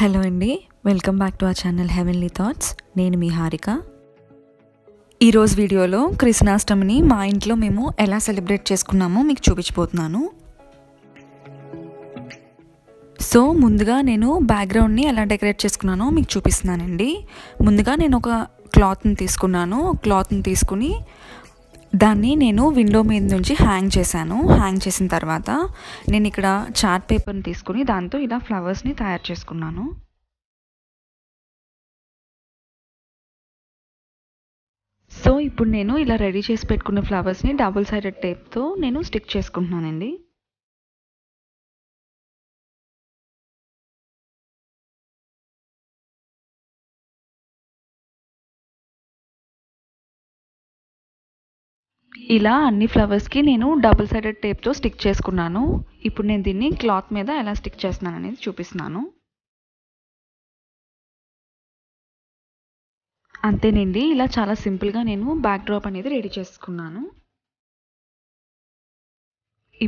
Hello అండి, welcome back to our channel heavenly thoughts. నేను మీ హారిక. ఈరోజు వీడియోలో కృష్ణాష్టమిని మా ఇంట్లో మేము ఎలా సెలబ్రేట్ చేసుకున్నామో మీకు చూపించబోతున్నాను. సో ముందుగా నేను బ్యాక్గ్రౌండ్ని ఎలా డెకరేట్ చేసుకున్నానో మీకు చూపిస్తున్నానండి. ముందుగా నేను ఒక క్లాత్ని తీసుకుని దాన్ని నేను విండో మీద నుంచి హ్యాంగ్ చేశాను. హ్యాంగ్ చేసిన తర్వాత నేను ఇక్కడ చార్ట్ పేపర్ని తీసుకుని దాంతో ఇలా ఫ్లవర్స్ని తయారు చేసుకున్నాను. సో ఇప్పుడు నేను ఇలా రెడీ చేసి పెట్టుకున్న ఫ్లవర్స్ని డబుల్ సైడెడ్ టేప్తో నేను స్టిక్ చేసుకుంటున్నానండి. ఇలా అన్ని ఫ్లవర్స్కి నేను డబుల్ సైడెడ్ టేప్తో స్టిక్ చేసుకున్నాను. ఇప్పుడు నేను దీన్ని క్లాత్ మీద ఎలా స్టిక్ చేస్తున్నాను అనేది చూపిస్తున్నాను. అంతేనండి, ఇలా చాలా సింపుల్గా నేను బ్యాక్ డ్రాప్ అనేది రెడీ చేసుకున్నాను.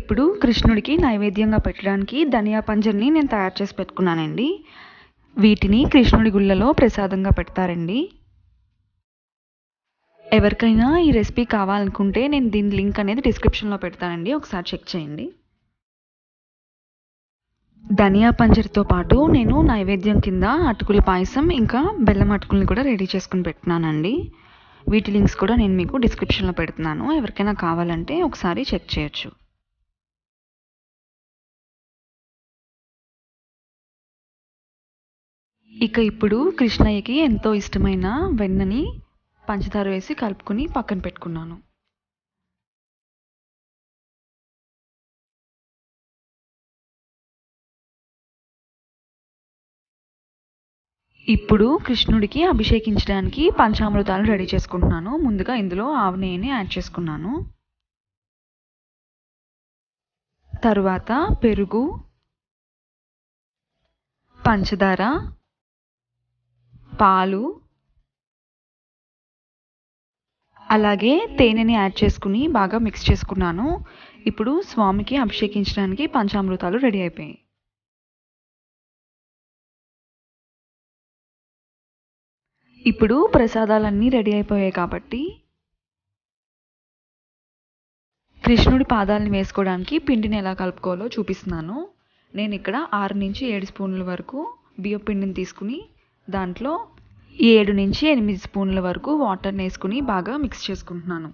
ఇప్పుడు కృష్ణుడికి నైవేద్యంగా పెట్టడానికి ధనియా పంజర్ని నేను తయారు చేసి పెట్టుకున్నానండి. వీటిని కృష్ణుడి గుళ్ళలో ప్రసాదంగా పెడతారండి. ఎవరికైనా ఈ రెసిపీ కావాలనుకుంటే నేను దీని లింక్ అనేది డిస్క్రిప్షన్లో పెడతానండి, ఒకసారి చెక్ చేయండి. ధనియా పంజర్తో పాటు నేను నైవేద్యం కింద అటుకుల పాయసం ఇంకా బెల్లం అటుకుల్ని కూడా రెడీ చేసుకుని పెట్టుకున్నానండి. వీటి లింక్స్ కూడా నేను మీకు డిస్క్రిప్షన్లో పెడుతున్నాను, ఎవరికైనా కావాలంటే ఒకసారి చెక్ చేయొచ్చు. ఇక ఇప్పుడు కృష్ణయ్యకి ఎంతో ఇష్టమైన వెన్నని పంచదార వేసి కలుపుకొని పక్కన పెట్టుకున్నాను. ఇప్పుడు కృష్ణుడికి అభిషేకించడానికి పంచామృతాలు రెడీ చేసుకుంటున్నాను. ముందుగా ఇందులో ఆవు నెయ్యిని యాడ్ చేసుకున్నాను. తరువాత పెరుగు, పంచదార, పాలు అలాగే తేనెని యాడ్ చేసుకుని బాగా మిక్స్ చేసుకున్నాను. ఇప్పుడు స్వామికి అభిషేకించడానికి పంచామృతాలు రెడీ అయిపోయాయి. ఇప్పుడు ప్రసాదాలన్నీ రెడీ అయిపోయాయి కాబట్టి కృష్ణుడి పాదాలని వేసుకోవడానికి పిండిని ఎలా కలుపుకోవాలో చూపిస్తున్నాను. నేను ఇక్కడ 6 నుంచి 7 స్పూన్ల వరకు బియ్యం పిండిని తీసుకుని దాంట్లో 7 నుంచి 8 స్పూన్ల వరకు వాటర్ని వేసుకుని బాగా మిక్స్ చేసుకుంటున్నాను.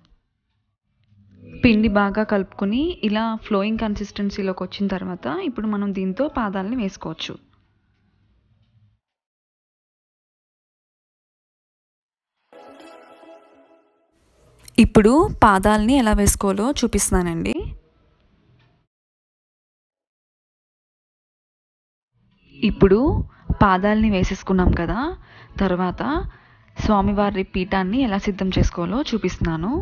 పిండి బాగా కలుపుకొని ఇలా ఫ్లోయింగ్ కన్సిస్టెన్సీలోకి వచ్చిన తర్వాత ఇప్పుడు మనం దీంతో పాదాలని వేసుకోవచ్చు. ఇప్పుడు పాదాలని ఎలా వేసుకోవాలో చూపిస్తున్నానండి. ఇప్పుడు పాదాలని వేసేసుకున్నాం కదా, తర్వాత స్వామివారి పీఠాన్ని ఎలా సిద్ధం చేసుకోవాలో చూపిస్తున్నాను.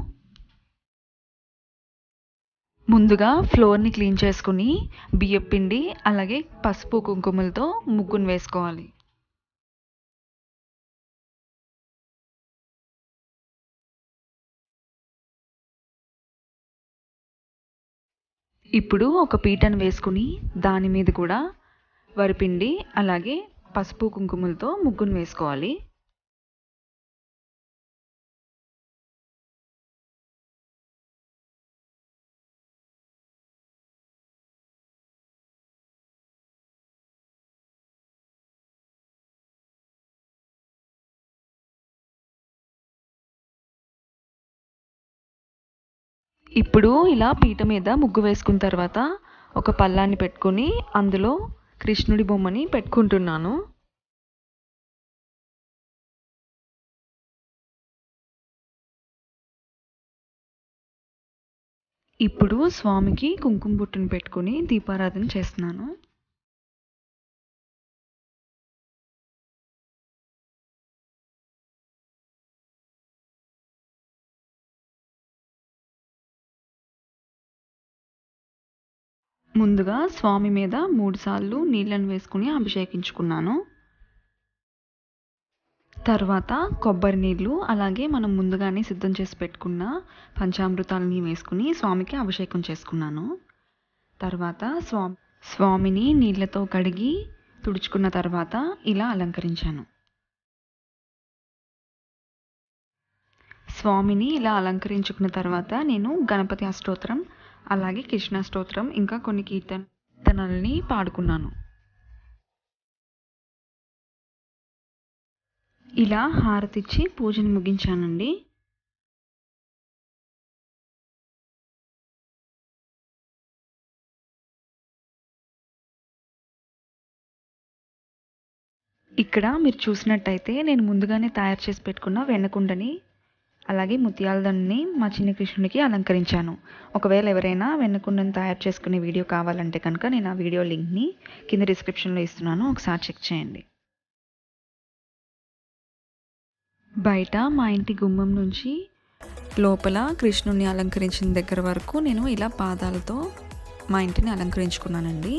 ముందుగా ఫ్లోర్ని క్లీన్ చేసుకుని బియ్యం పిండి అలాగే పసుపు కుంకుమలతో ముగ్గును వేసుకోవాలి. ఇప్పుడు ఒక పీటను వేసుకుని దాని మీద కూడా వరిపిండి అలాగే పసుపు కుంకుమలతో ముగ్గును వేసుకోవాలి. ఇప్పుడు ఇలా పీట మీద ముగ్గు వేసుకున్న తర్వాత ఒక పళ్ళాన్ని పెట్టుకుని అందులో కృష్ణుడి బొమ్మని పెట్టుకుంటున్నాను. ఇప్పుడు స్వామికి కుంకుమ బొట్టును పెట్టుకుని దీపారాధన చేస్తున్నాను. ముందుగా స్వామి మీద 3 సార్లు నీళ్ళను వేసుకుని అభిషేకించుకున్నాను. తర్వాత కొబ్బరి నీళ్ళు అలాగే మనం ముందుగానే సిద్ధం చేసి పెట్టుకున్న పంచామృతాలని వేసుకుని స్వామికి అభిషేకం చేసుకున్నాను. తర్వాత స్వామిని నీళ్ళతో కడిగి తుడుచుకున్న తర్వాత ఇలా అలంకరించాను. స్వామిని ఇలా అలంకరించుకున్న తర్వాత నేను గణపతి అష్టోత్తరం, అలాగే కృష్ణ స్తోత్రం, ఇంకా కొన్ని కీర్తనల్ని పాడుకున్నాను. ఇలా హారతిచ్చి పూజను ముగించానండి. ఇక్కడ మీరు చూసినట్టయితే నేను ముందుగానే తయారు చేసి పెట్టుకున్న వెన్నకుండని, అలాగే ముత్యాల దండని మా చిన్న కృష్ణునికి అలంకరించాను. ఒకవేళ ఎవరైనా వెన్నకుండని తయారు చేసుకునే వీడియో కావాలంటే కనుక నేను ఆ వీడియో లింక్ని కింద డిస్క్రిప్షన్లో ఇస్తున్నాను, ఒకసారి చెక్ చేయండి. బయట మా ఇంటి గుమ్మం నుంచి లోపల కృష్ణుని అలంకరించిన దగ్గర వరకు నేను ఇలా పాదాలతో మా ఇంటిని అలంకరించుకున్నానండి.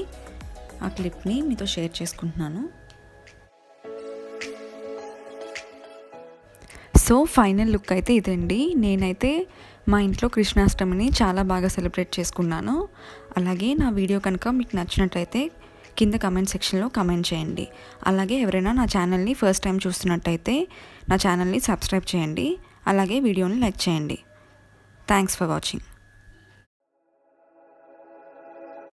ఆ క్లిప్ని మీతో షేర్ చేసుకుంటున్నాను. సో ఫైనల్ లుక్ అయితే ఇదండి. నేనైతే మా ఇంట్లో కృష్ణాష్టమిని చాలా బాగా సెలబ్రేట్ చేసుకున్నాను. అలాగే నా వీడియో కనుక మీకు నచ్చినట్టయితే కింద కమెంట్ సెక్షన్లో కమెంట్ చేయండి. అలాగే ఎవరైనా నా ఛానల్ని ఫస్ట్ టైం చూస్తున్నట్టయితే నా ఛానల్ని సబ్స్క్రైబ్ చేయండి. అలాగే వీడియోని లైక్ చేయండి. Thanks for watching.